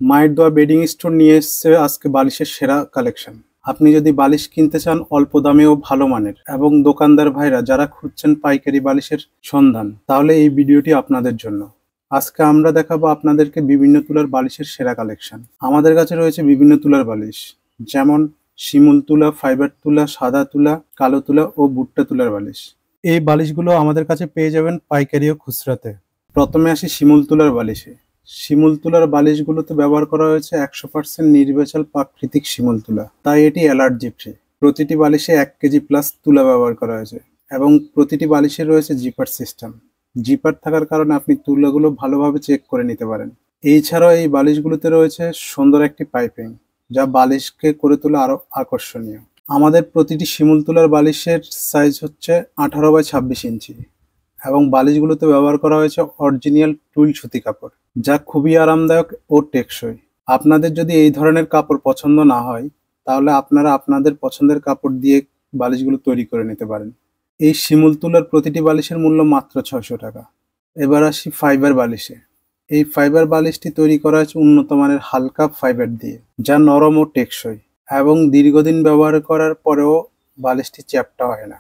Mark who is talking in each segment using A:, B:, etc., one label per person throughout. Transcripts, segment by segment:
A: মায়ের দোয়া bedding store নিয়ে এসেছে আজকে বালিশের সেরা কালেকশন। আপনি যদি বালিশ কিনতে চান অল্প দামে ও ভালো মানের এবং দোকানদার ভাইরা যারা খুঁজছেন পাইকারি বালিশের সন্ধান, তাহলে এই ভিডিওটি আপনাদের জন্য। আজকে আমরা দেখাবো আপনাদেরকে বিভিন্ন তুলার বালিশের সেরা কালেকশন। আমাদের কাছে রয়েছে বিভিন্ন তুলার বালিশ, যেমন শিমুল তুলা, ফাইবার তুলা, সাদা তুলা, কালো তুলা ও ভুট্টা তুলার বালিশ। এই বালিশগুলো আমাদের কাছে পেয়ে যাবেন পাইকারি ও খুচরাতে। প্রথমে আসি শিমুল তুলার বালিশে। শিমুল তুলার বালিশগুলোতে ব্যবহার করা হয়েছে 100% নির্ভেজাল প্রাকৃতিক শিমুল তুলা, তাই এটি অ্যালার্জি ফ্রি। প্রতিটি বালিশে 1 কেজি প্লাস তুলা ব্যবহার করা হয়েছে এবং প্রতিটি বালিশে রয়েছে জিপার সিস্টেম। জিপার থাকার কারণে আপনি তুলাগুলো ভালোভাবে চেক করে নিতে পারেন। এছাড়াও এই বালিশগুলোতে রয়েছে সুন্দর একটি পাইপিং, যা বালিশকে করে তোলে আরো আকর্ষণীয়। আমাদের প্রতিটি শিমুল তুলার বালিশের সাইজ হচ্ছে 18x26 ইঞ্চি এবং বালিশগুলোতে ব্যবহার করা হয়েছে অরিজিনাল টুইল সুতি কাপড়, যা খুবই আরামদায়ক ও টেকসই। আপনাদের যদি এই ধরনের কাপড় পছন্দ না হয়, তাহলে আপনারা আপনাদের পছন্দের কাপড় দিয়ে বালিশগুলো তৈরি করে নিতে পারেন। এই শিমুল তুলার প্রতিটি বালিশের মূল্য মাত্র 600 টাকা। এবার আসি ফাইবার বালিশে। এই ফাইবার বালিশটি তৈরি করা হয়েছে উন্নত মানের হালকা ফাইবার দিয়ে, যা নরম ও টেকসই এবং দীর্ঘদিন ব্যবহার করার পরেও বালিশটি চ্যাপ্টা হয় না।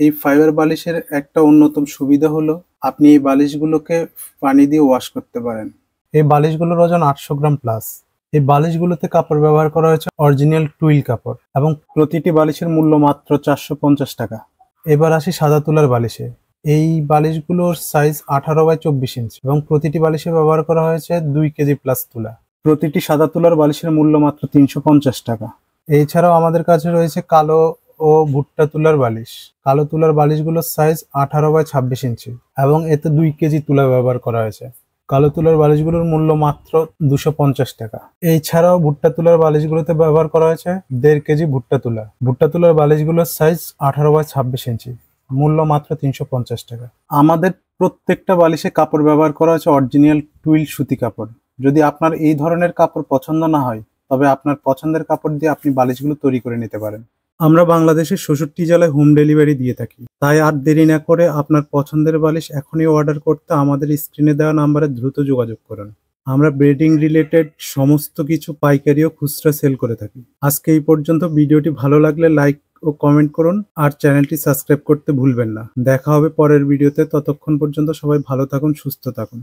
A: এই ফাইবার বালিশের একটা অন্যতম সুবিধা হলো আপনি এই বালিশগুলোকে পানি দিয়ে ওয়াশ করতে পারেন। এই বালিশগুলোর ওজন 800 গ্রাম প্লাস। এই বালিশগুলোতে কাপড় ব্যবহার করা হয়েছে অরিজিনাল টুইল কাপড় এবং প্রতিটি বালিশের মূল্য মাত্র 450 টাকা। এবার আসি সাদা তুলার বালিশে। এই বালিশগুলোর সাইজ 18x24 ইঞ্চি এবং প্রতিটি বালিশে ব্যবহার করা হয়েছে 2 কেজি প্লাস তুলা। প্রতিটি সাদা তুলার বালিশের মূল্য মাত্র 350 টাকা। এছাড়াও আমাদের কাছে রয়েছে কালো ও ভুট্টা তুলার বালিশ। কালো তুলার বালিশগুলোর সাইজ 18x26 ইঞ্চি এবং এতে 2 কেজি তুলা ব্যবহার করা হয়েছে। কালো তুলার বালিশগুলোর মূল্য মাত্র 250 টাকা। এছাড়াও ভুট্টা তুলার বালিশগুলোতে ব্যবহার করা হয়েছে 1.5 কেজি ভুট্টা তুলা। ভুট্টা তুলার বালিশগুলোর সাইজ 18x26 ইঞ্চি, মূল্য মাত্র 350 টাকা। আমাদের প্রত্যেকটা বালিশে কাপড় ব্যবহার করা হয়েছে অরিজিনাল টুইল সুতি কাপড়। যদি আপনার এই ধরনের কাপড় পছন্দ না হয়, তবে আপনার পছন্দের কাপড় দিয়ে আপনি বালিশগুলো তৈরি করে নিতে পারেন। আমরা বাংলাদেশের 66 জেলায় হোম ডেলিভারি দিয়ে থাকি, তাই আর দেরি না করে আপনার পছন্দের বালিশ এখনই অর্ডার করতে আমাদের স্ক্রিনে দেওয়া নাম্বারে দ্রুত যোগাযোগ করুন। আমরা বেডিং রিলেটেড সমস্ত কিছু পাইকারি ও খুচরা সেল করে থাকি। আজকে এই পর্যন্ত। ভিডিওটি ভালো লাগলে লাইক ও কমেন্ট করুন আর চ্যানেলটি সাবস্ক্রাইব করতে ভুলবেন না। দেখা হবে পরের ভিডিওতে। ততক্ষণ পর্যন্ত সবাই ভালো থাকুন, সুস্থ থাকুন।